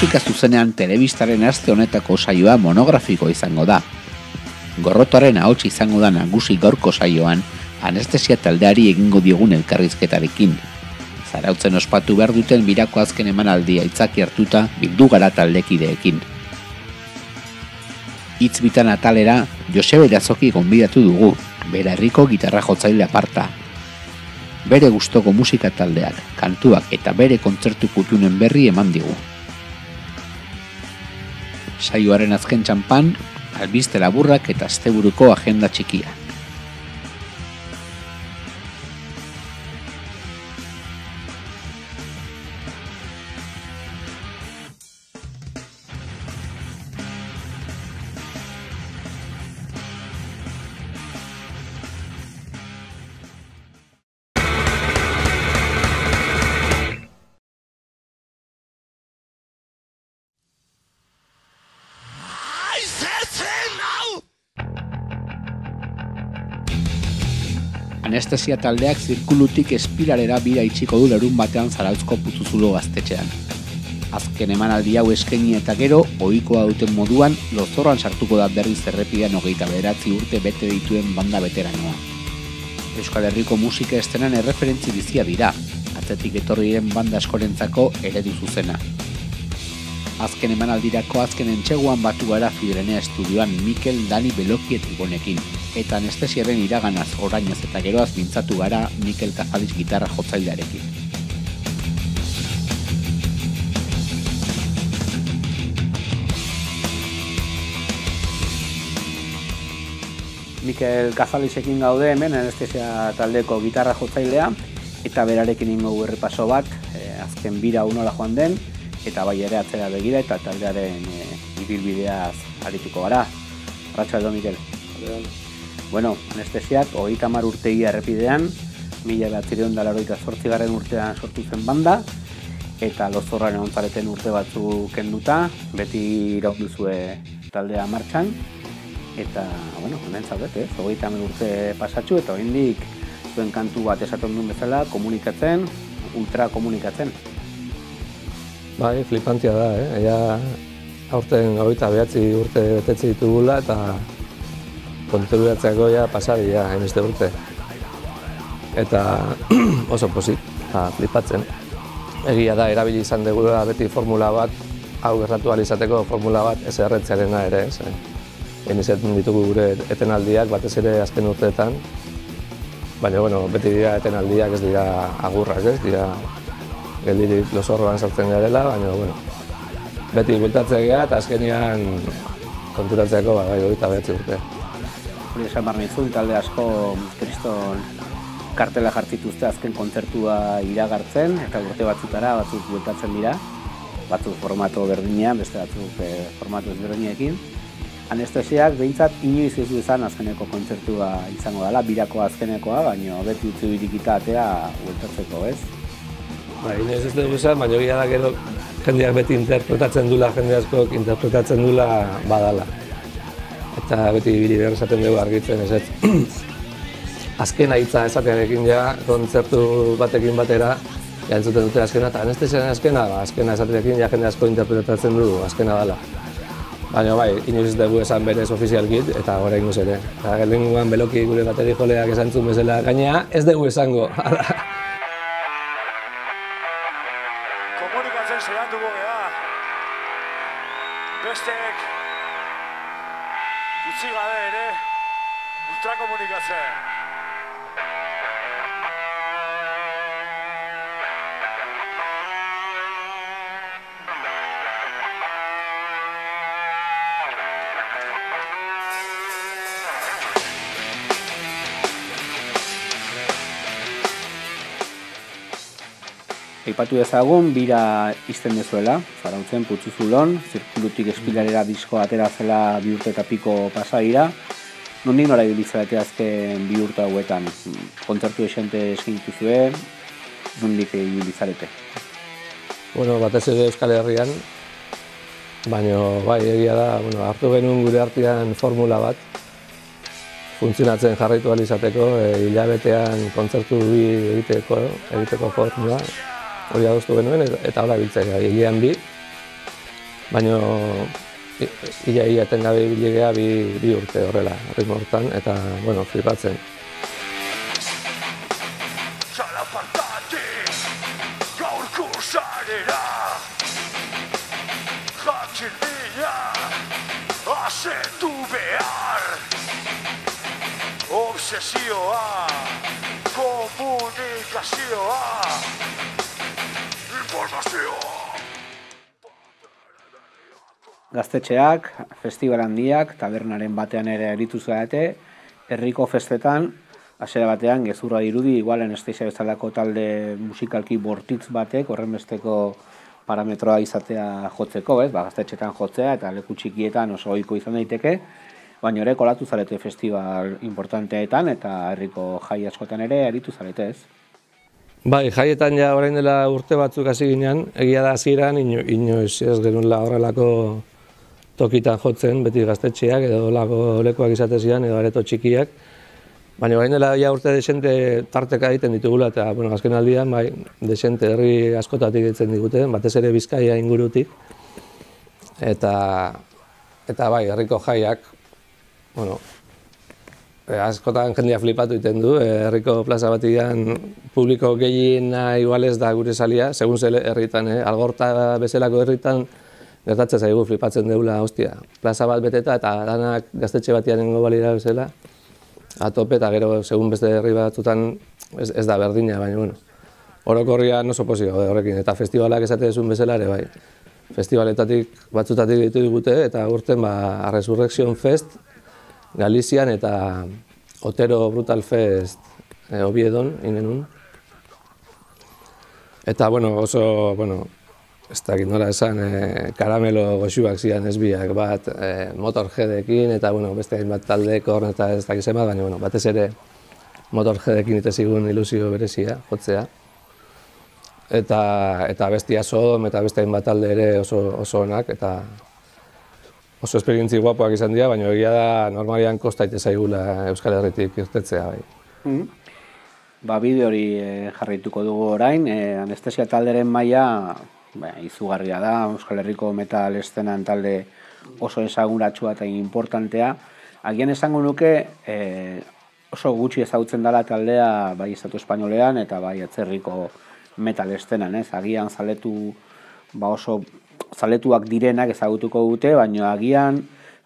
Musika zuzenean telebistaren aste honetako saioa monografiko izango da. Gorrotoaren ahots izango da nagusi gaurko saioan, anestesia taldeari egingo diogun elkarrizketarekin. Zarautzen ospatu behar duten birako azken emanaldia aitzaki hartuta bildu gara taldekideekin. Hitz bitan atalera, Josebe Irazoki gonbidatu dugu, bere herriko gitarra jotzaile aparta. Bere gustoko musika taldeak, kantuak eta bere kontzertu kutunen berri eman digu. Saioaren azken txanpan, albiste laburrak eta asteburuko agenda txikia. Anestesia taldeak zirkulutik espiralera bira itxiko du lerun batean Zarauzko Putuzulo gaztetxean. Azken emanaldi hau eskaini eta gero, ohikoa duten moduan, lozorran sartuko da berriz errepidean 29 urte bete dituen banda veteranoa. Euskal Herriko musika estenan erreferentzi bizia dira, atzetik etorri diren banda askorentzako eredu zuzena. Azken emanaldirako azken entseguan batu gara Fibrenea estudioan Mikel, Dani, Beloki eta Ibonekin. Eta anestesiaren iraganaz, orainaz eta geroaz mintzatu gara Mikel Kazaliz gitarra jotzailearekin. Mikel Kazalizekin gaude hemen, anestesia taldeko gitarra jotzailea, eta berarekin ingo errepaso bat, azken bira unola joan den, eta bai ere atzera begira eta taldearen ibilbideaz arituko gara. Arratsalde on, Mikel. Bueno, anestesiak 30 urtegia errepidean, 1988 urtean sortu zen banda, eta lozorran egon zareten urte batzuk kenduta, beti iraun duzue taldea martxan, eta, bueno, hemen zaudet, 30 urte pasatxu, eta oraindik zuen kantu bat esaten duen bezala, komunikatzen, ultra komunikatzen. Bai, flipantia da, Ea aurten 29 urte betetze ditugula eta konturatzeako ja pasadia hainbeste urte. Eta oso pozik, flipatzen. Egia da, erabili izan dugula beti formula bat, hau gertatu ahal izateko formula bat ez erretzearena ere, ez. Izaten ditugu gure etenaldiak, batez ere azken urteetan. Baina, bueno, beti dira etenaldiak ez dira agurrak, ez dira geldirik lozorroan sartzen garela, baina, bueno, beti bueltatzea gara eta azkenean konturatzeako bai 29 urte. Hori esan behar nizun, talde asko kriston kartela jartituzte azken kontzertua iragartzen, eta urte batzutara batzuk bueltatzen dira, batzuk formato berdinean, beste batzuk formato ezberdinekin. Anestesiak behintzat inoiz ez du izan azkeneko kontzertua izango dela, birako azkenekoa, baina beti utzi irikita atea bueltatzeko, ez? Inoiz ez dugu izan, baina egia da gero jendeak beti interpretatzen dula, jende askok interpretatzen dula badala. Eta beti ibili behar esaten dugu argitzen, ez azkena hitza esatearekin ja, kontzertu batekin batera, ja entzuten dute azkena, eta anestesiaren azkena, azkena esatearekin ja jende asko interpretatzen du azkena dela. Baina bai, inoiz ez dugu esan berez ofizialkit, eta oraingoz ere. Eta lehenengoan Beloki gure bateri joleak esan zuen bezala, gainea ez dugu esango. Komunikatzen saiatuko gea. Bestek utzi gabe ere ultrakomunikatzen. Aipatu dezagun, bira izten dezuela, Zarautzen Putzuzulon, zirkulutik espilarera disko atera zela 2 urte eta piko pasa dira. Nondik nora ibilizarete azken 2 urte hauetan? Kontzertu esente eskaintu zuen, nondik ibilizarete? Bueno, batez ere Euskal Herrian, baina bai, egia da, hartu genuen gure artean formula bat, funtzionatzen jarraitu ahal izateko, hilabetean kontzertu bi egiteko formula, hori adostu genuen, eta hola biltzea, hilean bi, baina ia etengabe ibili gea bi urte horrela, ritmo hortan, eta, bueno, flipatzen. Obsesioa, komunikazioa, informazioa. Gaztetxeak, festival handiak, tabernaren batean ere aritu zarete, herriko festetan, hasiera batean gezurra dirudi, igual Anestesia bezalako talde musikalki bortitz batek, horrenbesteko parametroa izatea jotzeko, ez? Gaztetxetan jotzea eta leku txikietan oso ohiko izan daiteke, baina ere kolatu zarete festival importanteetan eta herriko jai askotan ere aritu zarete, ez? Bai, jaietan ja orain dela urte batzuk hasi ginean, egia da hasieran inoiz ez genuela horrelako tokitan jotzen, beti gaztetxeak edo lekuak izatezian edo areto txikiak. Baina orain dela ja urte desente tarteka egiten ditugula eta azken aldian bai, desente herri askotatik ditzen digute, batez ere Bizkaia ingurutik. Eta bai, herriko jaiak, askotan jendea flipatu egiten du, herriko plaza batian publiko gehiena igual ez da gure salia, segun ze herritan, Algorta bezalako herritan gertatzen zaigu flipatzen deula, hostia, plaza bat beteta eta danak gaztetxe batian nengo balira bezala, atope eta gero segun beste herri batzutan ez da berdina, baina orokorrian oso posio horrekin, eta festivalak esate duzun bezala ere bai. Festivaletatik batzutatik ditu digute eta urten Resurrection Fest Galizian eta Otero Brutal Fest Oviedon ingenun. Eta oso, ez dakit nola esan, karamelo goxuak zian ez biak, bat Motorheadekin eta beste hainbat taldeko eta ez dakit zenbat, baina batez ere Motorheadekin ite zigun ilusio berezia, jotzea. Eta bestia Sodom eta beste hainbat talde ere oso onak eta oso esperientzi guapoak izan dira, baina egia da normalian kosta ite zaigula Euskal Herritik irtetzea bai. Bideo hori jarraituko dugu orain, Anestesia talderen maila izugarria da, Euskal Herriko metal estenan talde oso esaguratsua eta importantea. Agian esango nuke oso gutxi ezagutzen dela taldea bai estatu espainolean eta bai atzerriko metal estenan, ez? Agian oso zaletuak direnak ezagutuko dute, baina agian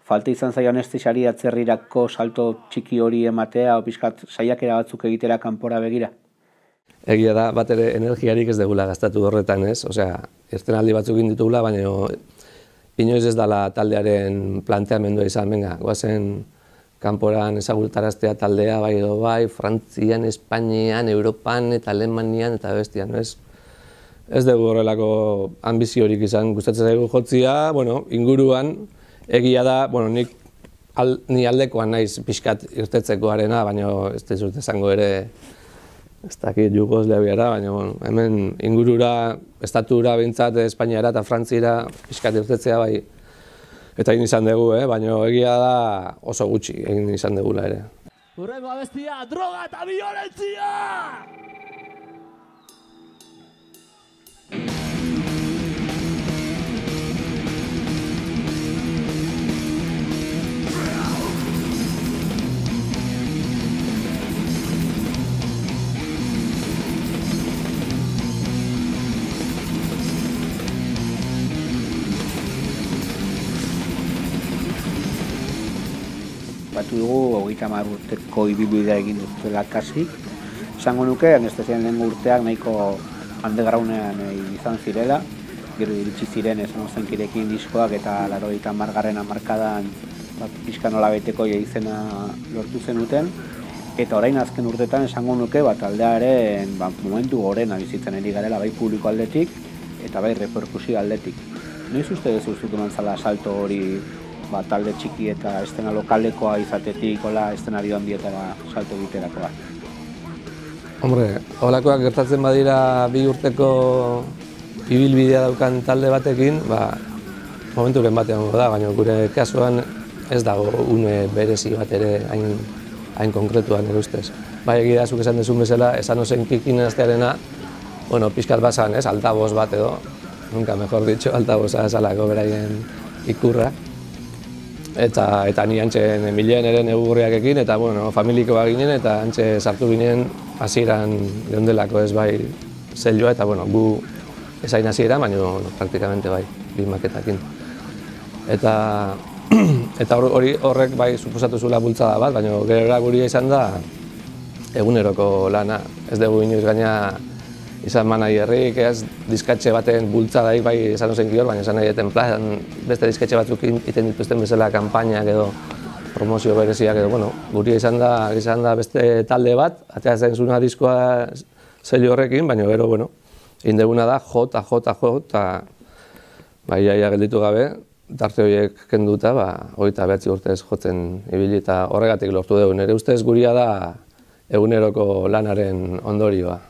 falta izan zaio Anestesiari atzerrirako salto txiki hori ematea, pixkat saiakera batzuk egitera kanpora begira? Egia da, bat ere energiarik ez degula gastatu horretan, ez? Osea, irtenaldi batzuk ditugula, baina inoiz ez dela taldearen planteamendua izan, goazen kanporan ezagutaraztea taldea bai edo bai, Frantzian, Espainian, Europan eta Alemanian eta bestian, ez? Ez dugu horrelako ambiziorik izan, gustatzen zaigu jotzia, inguruan, egia da, ni aldekoan naiz pixkat irtetzekoarena, baina ez dizut esango ere, ez dakit Jugoslaviara, baina hemen ingurura, estatura behintzat Espainiara eta Frantziara pixkat irtetzea bai, eta egin izan dugu, baina egia da oso gutxi egin izan dugula ere. Hurrengo abestia, droga eta violentzia! Batu dugu 30 urteko ibilbidea egin dutela kasik. Esango nuke, Anestesian lehen urteak nahiko undergroundean izan zirela. Gero iritsi ziren zenkirekin diskoak eta 80. hamarkadan pixka nolabeteko izena lortu zenuten. Eta orain azken urtetan esango nuke taldearen momentu gorena bizitzen ari garela bai publiko aldetik eta bai reperkusio aldetik. Noiz uste dezuzut eman zala salto hori talde txiki eta estena lokalekoa izatetik, estenario handietara salto egiterakoa? Hombre, holakoak gertatzen badira 2 urteko ibilbidea daukan talde batekin, momenturen batean da, baina gure kasuan ez dago une berezi bat ere hain konkretuan ere ustez. Bai, egia da, zuk esan dezun bezala, esan ozen kikin astearena, pixkat bazan, altaboz bat edo, nunca mejor dicho, altaboza esalako beraien ikurra. Eta ni antxe Emilen ere negurriakekin, eta bueno, familikoa ginen, eta antxe sartu ginen hasieran geundelako ez bai zelioa, eta bueno, gu esain hasiera, baina praktikamente bai, bi maketakin. Eta horrek bai suposatu zula bultzada bat, baina gero guria izan da eguneroko lana. Ez dugu inoiz gaina izan managerrik, ez diskatxe baten bultzadaik bai esan ozen kior, baina esan nahi eten plan, beste diskatxe batzuk iten dituzten bezala kanpainak edo promozio bereziak edo, bueno, guria izan da beste talde bat, atea zen zuna diskoa zelio horrekin, baina gero, bueno, indeguna da jota, eta bai jaia gelditu gabe, tarte horiek kenduta, 29 urtez jotzen ibili eta horregatik lortu dugu. Nire ustez guria da eguneroko lanaren ondorioa.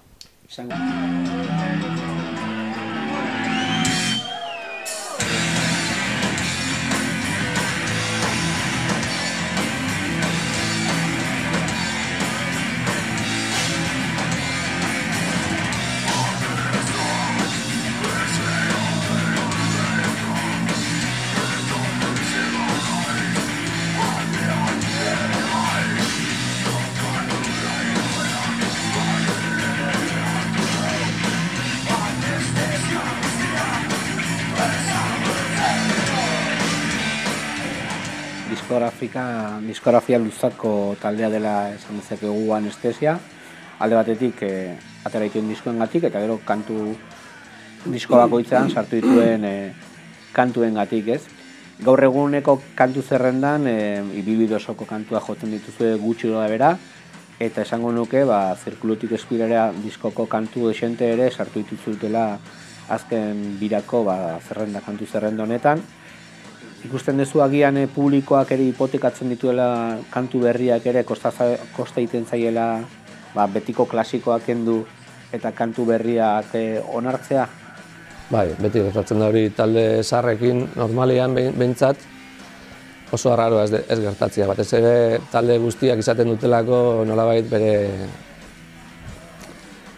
Diskografia luzako taldea dela esan dezakegu Anestesia, alde batetik atera dituen diskoengatik eta gero kantu disko bakoitzean sartu dituen kantuengatik, ez? Gaur eguneko kantu zerrendan ibilbide osoko kantua jotzen dituzue gutxi da bera, eta esango nuke Zirkulutik Espiralera diskoko kantu esente ere sartu dituzutela azken birako kantu zerrenda honetan. Ikusten duzu agian publikoak ere hipotekatzen dituela kantu berriak ere kosta egiten zaiela betiko klasikoak kendu eta kantu berriak onartzea? Bai, beti gertatzen da hori talde zaharrekin normalean behintzat oso arraroa ez gertatzea. Batez ere talde guztiak izaten dutelako nolabait bere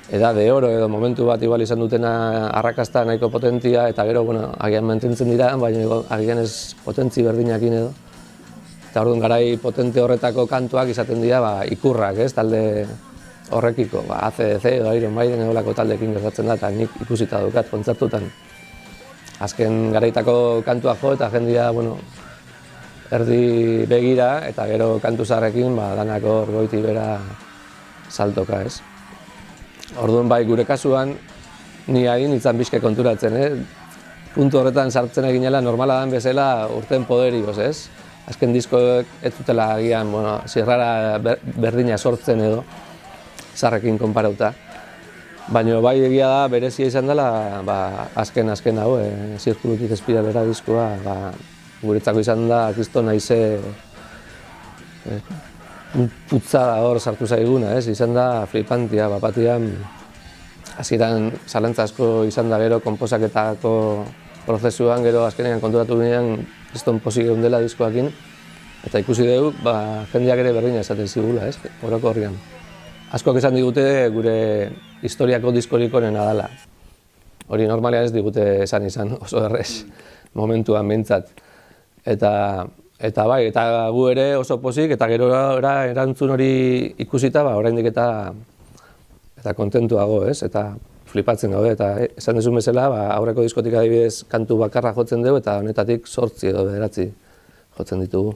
edade oro edo momentu bat igual izan dutena arrakasta nahiko potentia eta gero, bueno, agian mantentzen dira, baina agian ez potentzi berdinakin edo. Eta orduan garai potente horretako kantuak izaten dira ikurrak, ez, talde horrekiko, ACDC edo Iron Maiden edolako taldeekin gertatzen da, eta nik ikusita dukat kontzertutan. Azken garaitako kantua jo eta jendia, bueno, erdi begira eta gero kantu zaharrekin danako goiti bera saltoka, ez. Orduan bai, gure kasuan, ni hain itzan bizke konturatzen, puntu horretan sartzen eginela normala dan bezala urten poderioz, ez? Azken diskoek ez dutela agian, bueno, zirrara berdina sortzen edo, zarrekin konparauta. Baina bai egia da, berezia izan dela, azken hau, Zirkulutik Espiralera diskoa, guretzako izan da, kriston naize putzada hor sartu zaiguna, ez? Izan da flipantia, batian hasieran zalantza asko izan da gero konposaketako prozesuan, gero azkenean konturatu ginean kriston pozik geundela diskoakin, eta ikusi dugu, jendeak ere berdina esaten zigula, ez? Horoko horrian. Askoak esan digute gure historiako diskorik onena dela. Hori normalean ez digute esan oso errez, momentuan behintzat. Eta bai, eta gu ere oso pozik, eta gero erantzun hori ikusita, oraindik eta kontentuago, ez? Eta flipatzen gaude, eta esan dezun bezala, aurreko diskotik adibidez kantu bakarra jotzen dugu, eta honetatik 8 edo 9 jotzen ditugu.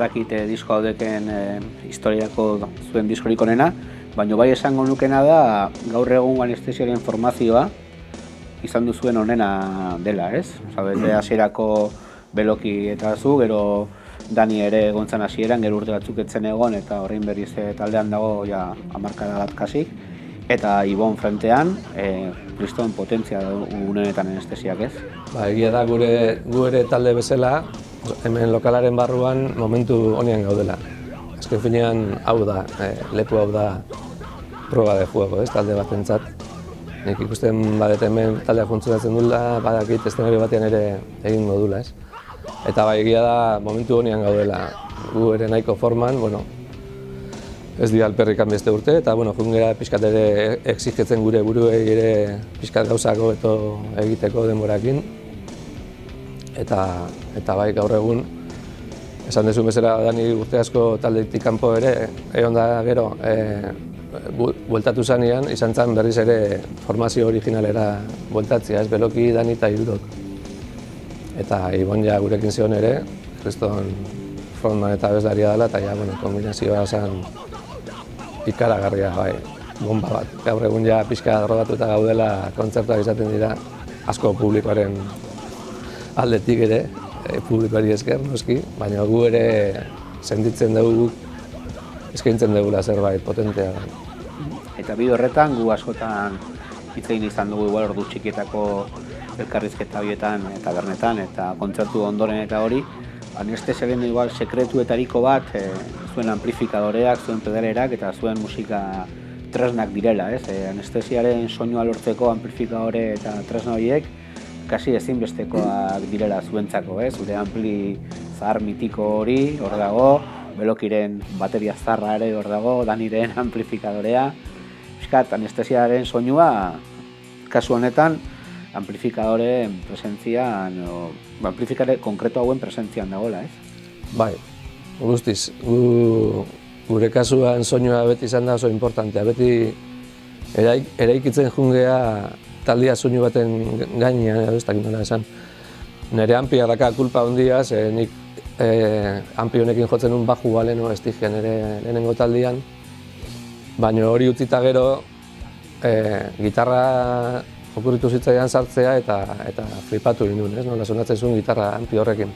Dakite disko haudeken historiako zuen diskorik onena, baina bai esango nukena da gaur egun Anestesiaren formazioa izan duzuen onena dela, ez? Bete hasierako Beloki eta zu, gero Dani ere gontzan hasieran, gero urte batzuk etzen egon, eta horrein berriz taldean dago ja hamarkada bat kasik. Eta Ibon frentean, kriston potentzia unenetan anestesiak ez? Ba, egia da gu ere talde bezala, hemen lokalaren barruan momentu honean gaudela. Azken finean hau da, leku hau da proba de juego, ez, talde batentzat. Nik ikusten badet hemen taldea funtzionatzen dula, badakit eszenario batean ere egingo dula, ez. Eta bai, egia da momentu honean gaudela, gu ere nahiko forman, bueno, ez dira alperrik beste urte, eta bueno, jungera pixkat ere exigetzen gure buruei ere pixkat gauzako beto egiteko denborakin. Eta bai, gaur egun, esan dezu bezala Dani urte asko taldetik kanpo ere, egon da gero, bueltatu zanean, izan zen berriz ere formazio originalera bueltatzea, ez Beloki, Dani eta Hirurok. Eta Ibon ja gurekin zion ere, kriston frontman eta abeslaria dela, eta ja, bueno, kombinazioa zen ikaragarria, bai, bomba bat. Gaur egun ja pixka drogatuta gaudela kontzertuak izaten dira, asko publikoaren aldetik ere, publikoari esker, noski, baina gu ere sentitzen dugu, eskaintzen dugula zerbait potentea. Eta bide horretan, gu askotan hitz egin izan dugu igual ordu txikietako elkarrizketa horietan eta bernetan, eta kontzertu ondoren eta hori, anestesiaren igual sekretuetariko bat, zuen amplifikadoreak, zuen pedalerak eta zuen musika tresnak direla, ez? Anestesiaren soinua lortzeko amplifikadore eta tresna horiek kasi ezinbestekoak direla zuentzako, ez? Zure ampli zahar mitiko hori hor dago, Belokiren bateria zarra ere hor dago, Daniren amplifikadorea. Piskat, anestesiaren soinua, kasu honetan, amplifikadoren presentzian, amplifikadore konkreto hauen presentzian dagoela, ez? Bai, guztiz, gure kasuan soinua beti izan da oso importantea, beti eraikitzen jungea taldia soinu baten gainean, edo ez dakit nola esan. Nire ampia daka kulpa handia, nik ampi honekin jotzen un baju baleno estigian ere lehenengo taldian, baina hori utzita gero gitarra okurritu zitzaidan sartzea eta flipatu ginen, ez? Nola sonatzen zuen gitarra ampi horrekin.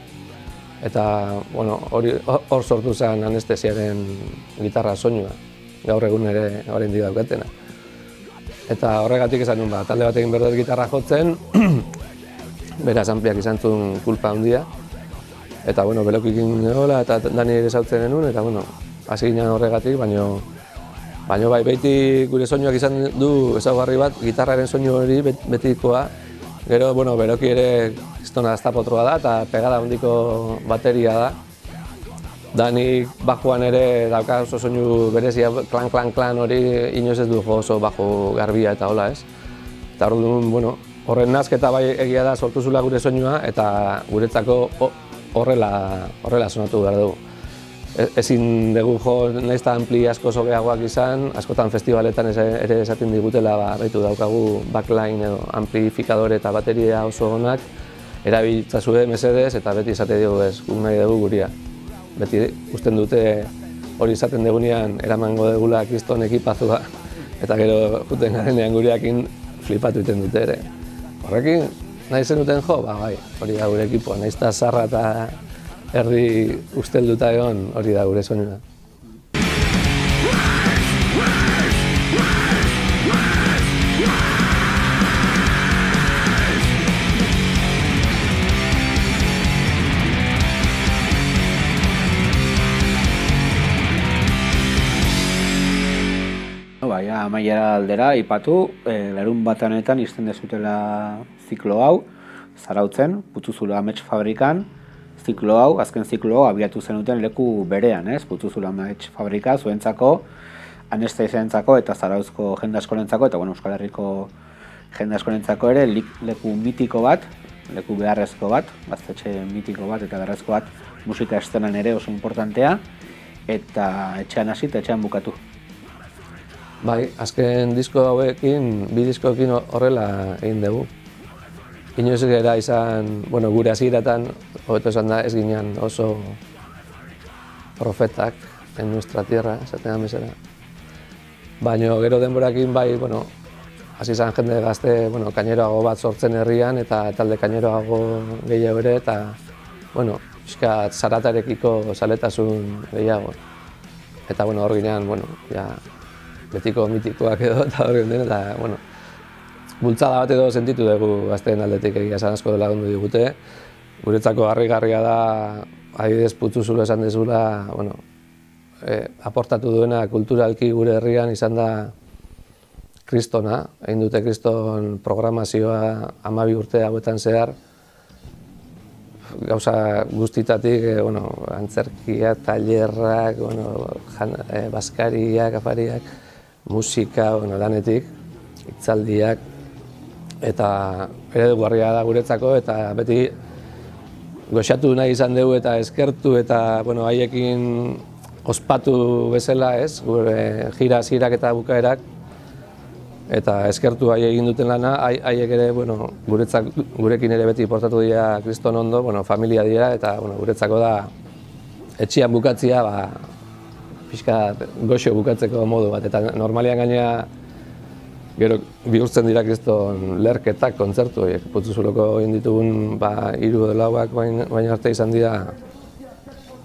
Eta, bueno, hor sortu zen anestesiaren gitarra soinua, gaur egun ere oraindik daukatena. Eta horregatik esan nuen, talde batekin berdez gitarra jotzen, beraz ampliak izan zuen kulpa handia. Eta, bueno, Belokikin egola eta Dani ere zautzen genuen, eta, bueno, hasi ginen horregatik, baina bai, beti gure soinuak izan du ezaugarri bat, gitarraren soinu hori betikoa. Gero, bueno, Beloki ere kristona aztapotroa da eta pegada handiko bateria da. Dani bajuan ere dauka oso soinu berezia, klan hori inoiz ez du jo oso baju garbia eta hola, ez? Eta orduan, bueno, horren nazketa bai egia da sortu zula gure soinua eta guretzako horrela sonatu behar dugu. Ezin dugu jo, nahiz eta ampli asko sobeagoak izan, askotan festivaletan ere esaten digutela, baitu daukagu backline edo amplifikadore eta bateria oso onak, erabiltzazue mesedez eta beti esate dugu ez, guk nahi dugu guria. Beti usten dute hori izaten dugunean eramango dugula kriston ekipazua eta gero juten garenean gureakin flipatu egiten dute ere. Horrekin nahi zenuten jo, bai, hori da gure ekipoa, nahiz eta zarra eta erdi ustelduta egon hori da gure soinua. Amaiera aldera, ipatu, larun batanetan izten dezutela ziklo hau, Zarautzen, Putzuzula Amets Fabrikan, ziklo hau, azken ziklo hau abiatu zenuten leku berean, ez? Putzuzula Amets Fabrika, zuentzako, anestesiarentzako eta Zarauzko jende askorentzako, eta bueno, Euskal Herriko jende askorentzako ere, leku mitiko bat, leku beharrezko bat, gaztetxe mitiko bat eta beharrezko bat, musika estenan ere oso importantea, eta etxean hasi eta etxean bukatu. Bai, azken disko hauekin, bi diskoekin horrela egin dugu. Inoiz gara izan, bueno, gure hasieratan, hobeto esan da, ez ginen oso profetak en nuestra tierra, esaten bezala. Baina gero denborakin bai, bueno, hasi izan jende gazte, bueno, kaineroago bat sortzen herrian eta talde kaineroago gehiago ere, eta, bueno, pixka zaratarekiko zaletasun gehiago. Eta, bueno, hor ginean, bueno, ja, betiko mitikoak edo, eta hor ginean, eta, bueno, bultzada bat edo sentitu dugu gazteen aldetik egia esan asko lagundu digute. Guretzako harrigarria da, adibidez Putzuzulo esan dezula, bueno, aportatu duena kulturalki gure herrian izan da Kristona. Egin dute Kriston programazioa 12 urte hauetan zehar. Gauza guztitatik, bueno, antzerkiak, tailerrak, bueno, baskariak, afariak, musika, bueno, danetik, hitzaldiak, eta eredugarria da guretzako, eta beti goxatu nahi izan dugu eta eskertu eta, bueno, haiekin ospatu bezala, ez, gure jira zirak eta bukaerak, eta eskertu haiek egin duten lana, haiek ere, bueno, gurekin ere beti portatu dira Kriston ondo, bueno, familia dira, eta, bueno, guretzako da etxian bukatzia, pixka goxo bukatzeko modu bat, eta normalian gainera gero bihurtzen dira Kriston lerketak, kontzertu horiek. Putzuzuloko egin ditugun 3 edo 4 baina arte izan dira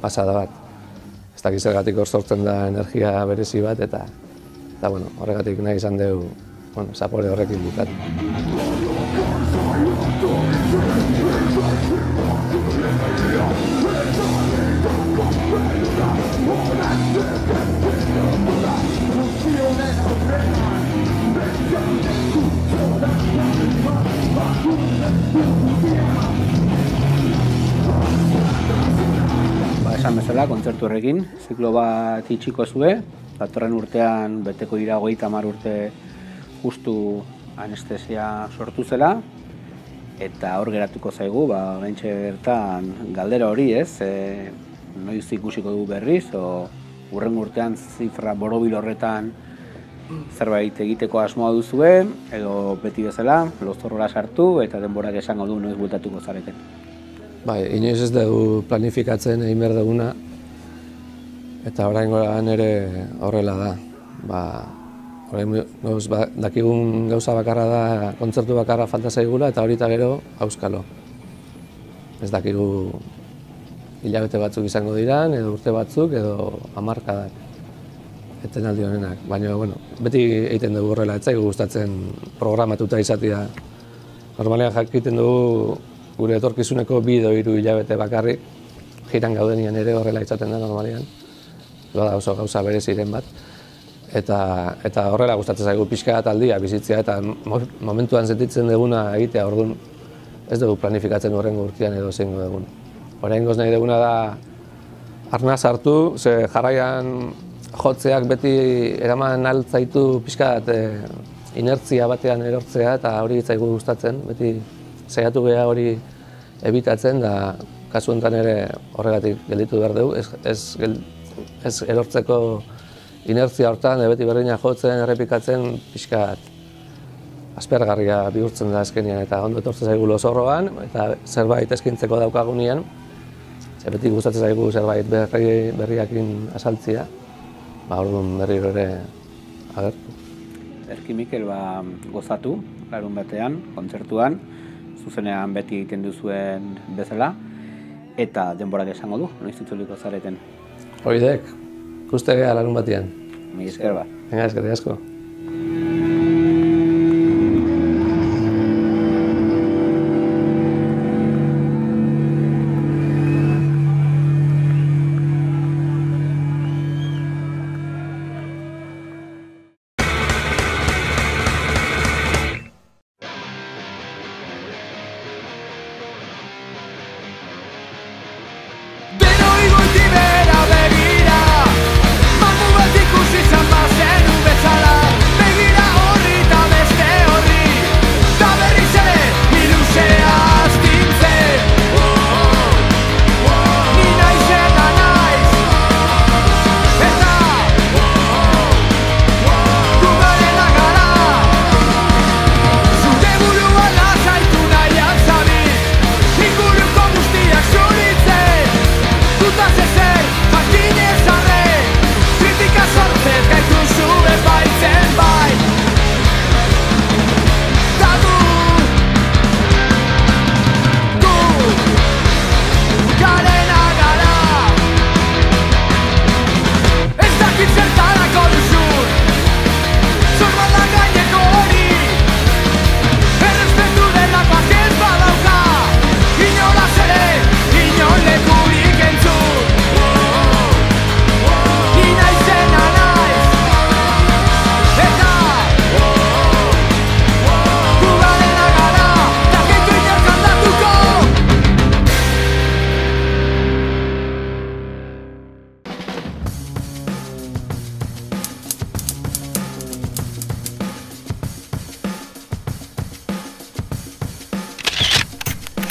pasada bat. Ez dakiz zergatik hor sortzen da energia berezi bat, eta bueno, horregatik nahi izan dugu, bueno, zapore horrekin bukatu. Esan bezala, kontzertu horrekin, ziklo bat itxiko zue, datorren urtean beteko dira 30 urte justu anestesia sortu zela, eta hor geratuko zaigu, gaintxe bertan galdera hori, ez? Noiz ikusiko dugu berriz, hurrengo urtean zifra borobil horretan zerbait egiteko asmoa duzue, edo beti bezala, lozorrora sartu eta denborak esango du noiz bueltatuko zareten. Bai, inoiz ez dugu planifikatzen egin behar duguna, eta oraingoan ere horrela da. Dakigun gauza bakarra da, kontzertu bakarra falta zaigula, eta hori eta gero, auskalo. Ez dakigu hilabete batzuk izango diran, edo urte batzuk, edo hamarkadak etenaldi honenak. Baina, bueno, beti egiten dugu horrela, ez zaigu gustatzen programatuta izatea. Normalean jakiten dugu gure etorkizuneko 2 edo 3 hilabete bakarrik, jiran gaudenian ere horrela izaten da normalean. Da oso gauza bereziren bat. Eta horrela gustatzen zaigu pixka bat aldia bizitzea, eta momentuan sentitzen duguna egitea, orduan ez dugu planifikatzen horrengo urtean edo zeingo dugun. Oraingoz nahi duguna da arnaz hartu, ze jarraian jotzeak beti eraman altzaitu pixka bat inertzia batean erortzea, eta hori zaigu gustatzen, beti saiatu geha hori ebitatzen, da kasu honetan ere horregatik gelditu behar dugu, ez erortzeko inertzia hortan, beti berdina jotzen, errepikatzen, pixka aspergarria bihurtzen da azkenean, eta ondo etortzen zaigu lozorroan, eta zerbait eskaintzeko daukagunean, beti gustatzen zaigu zerbait berriakin asaltzia, orduan berriro ere agertu. Erki Mikel gozatu, larun batean, kontzertuan, zuzenean beti egiten duzuen bezala, eta denborak esango du, noiz itzuliko zareten. Hoidek, ikuste geha larun batean. Mi esker ba. Venga, eskerrik asko. Mamu bat ikusi zan bazen bezala.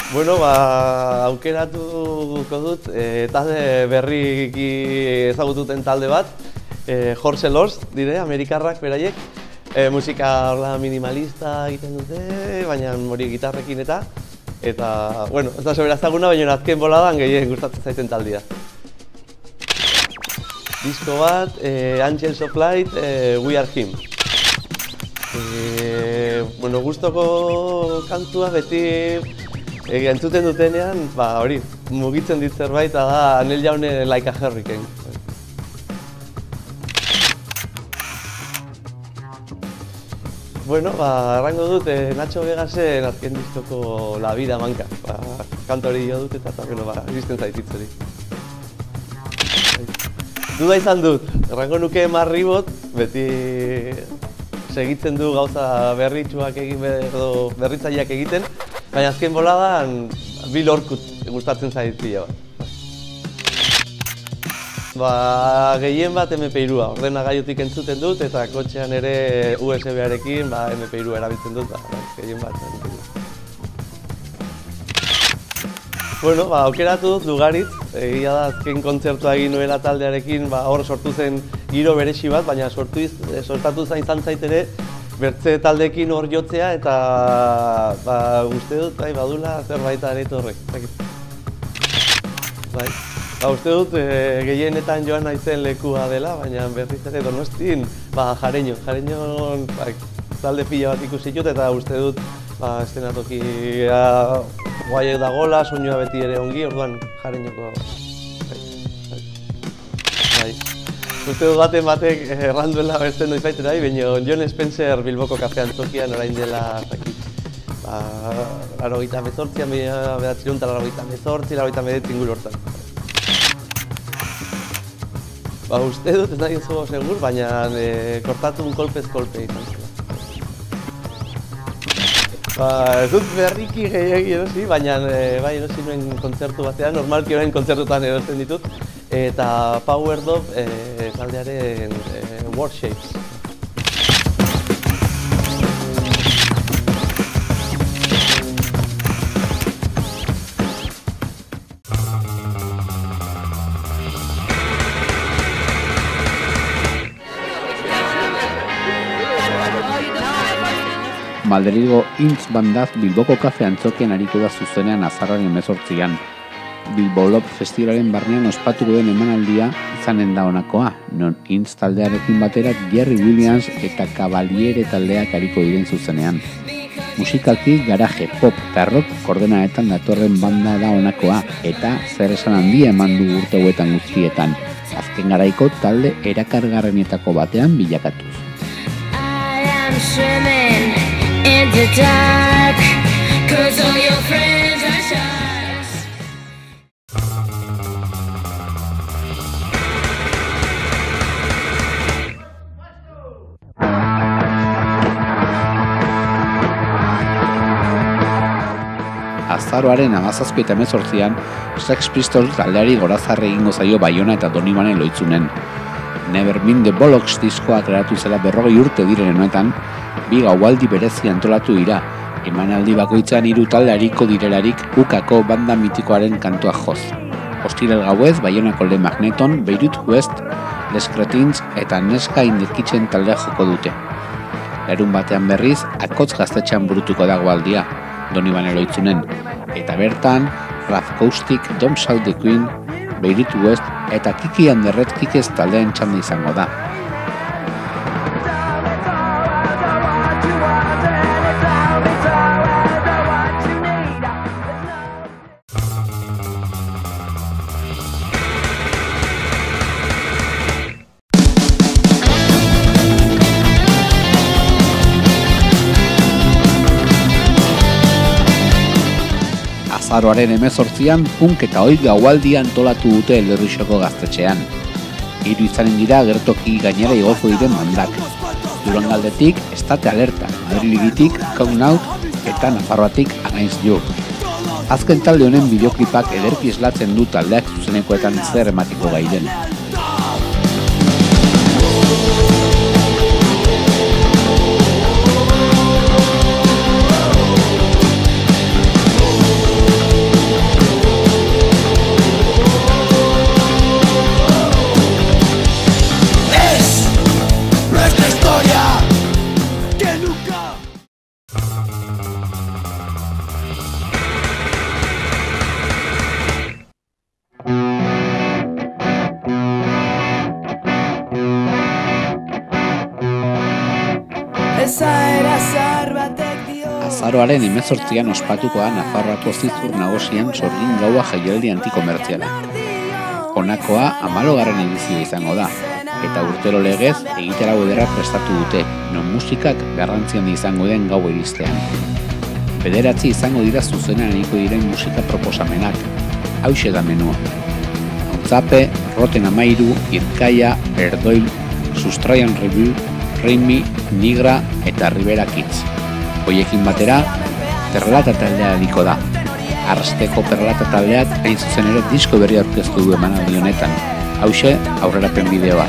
Bueno, aukeratuko dut talde berriki ezagututen talde bat, Horse Lords dire, amerikarrak beraiek. Musika minimalista egiten dute, baina hori gitarrekin eta, bueno, ez da sobera ezaguna, baina azken boladan gehien gustatzen zaiten taldea. Disko bat, Angels of Light, We Are Him. Bueno, gustoko kantua beti entzuten dutenean, hori, mugitzen dit zerbait, da Neil Young Like a Hurricane. Bueno, errango dut Nacho Vegasen azken diskoko La Vida Manca. Kantu hori jo dut eta iristen zaititz hori. Duda izan dut, errango nuke Marribot, beti segitzen du gauza berritsuak egin edo berritzaileak egiten, baina azken boladan Bill Orkut gustatzen zaitzia bat. Gehien bat MP3a, ordenagailutik entzuten dut eta kotxean ere USB-arekin MP3 erabiltzen dut, gehien bat MP3. Bueno, aukeratu dut Lugaritz, egia da azken kontzertua egin nuela taldearekin, hor sortu zen giro beresi bat, baina sortatu izan zait ere bertze taldeekin hor jotzea eta uste dut badula zerbait areto horrek. Uste dut gehienetan joan naizen lekua dela, baina berriz ere Donostin Jareño talde pila bat ikusi dut eta uste dut eszenatokia guaiek dagoela, soinua beti ere ongi, orduan Jareñoko. Uste dut batek erranduela bertzen noizaitera, baina Jon Spencer Bilboko Kafe Antzokian orain dela 98, 1998 inguru hortan. Uste dut, ez nahi oso segur, baina kortatu kolpez kolpe izan zela. Ez dut berriki gehiagi erosi, baina erosi nuen kontzertu batean, normalki orain kontzertutan erosten ditut, eta Power Dove taldearen Worshapes. Madrilgo Intz bandaz Bilboko Kafe Antzokian aritu da zuzenean azaroaren 18an. Bilbo Lop Festivalaren barnean ospatuko den emanaldia izanen da honakoa, non Intz taldearekin batera Jerry Williams eta Cavaliere taldeak ariko diren zuzenean. Musikalki garaje, pop eta rock koordenadetan datorren banda da honakoa, eta zer esan handia eman du urte hauetan guztietan, azken garaiko talde erakargarrenetako batean bilakatuz. In the dark, 'cause all your friends are sharks. Azaroaren 17 eta 18an, Sex Pistols taldeari gorazarre egingo zaio Baiona eta Donibanen loitzunen. Never Mind the Bollocks diskoa kreatu zela 40 urte diren honetan, bi gaualdi berezi antolatu dira, emanaldi bakoitzean 3 talde ariko direlarik ukako banda mitikoaren kantua joz. Ostiral gauez, Baionako Le Magneton, Beirut West, Les Cretins eta Neska in the Kitchen taldea joko dute. Larun batean berriz, Akotz gaztetxean burutuko dago aldia, Donibane loitzunen, eta bertan, Raf Koustik, Don't Shout the Queen, Beirut West eta Kiki and the Red Kikes taldeen txanda izango da. Azaroaren 18an punk eta oi gaualdia antolatu dute Elderrixoko gaztetxean. 3 izanen dira gertoki gainera igoko diren bandak. Durangaldetik Estate Alerta, Madriligitik Count Out eta Nafarroatik Against You. Azken talde honen bideoklipak ederki eslatzen du taldeak zuzenekoetan zer ematiko gai den. Azaroaren 18an ospatuko da Nafarroako Zizur Nagosian sorgin gaua jaialdi antikomertziala. Honakoa 14. edizio izango da, eta urtero legez egitarau ederra prestatu dute, non musikak garrantzi handi izango den gau iristean. 9 izango dira zuzenean egiko diren musika proposamenak, hauxe da menua. Ontzape, Roten Amairu, Irkaia, Erdoil, Sustraian Review, Rimi, Nigra eta Rivera Kids. Hoiekin batera, Perlata taldea ediko da. Arrasteko Perlata taldeak hain zuzen ere disko berri aurkeztu du emanaldi honetan. Hauxe, aurrerapen bideoa.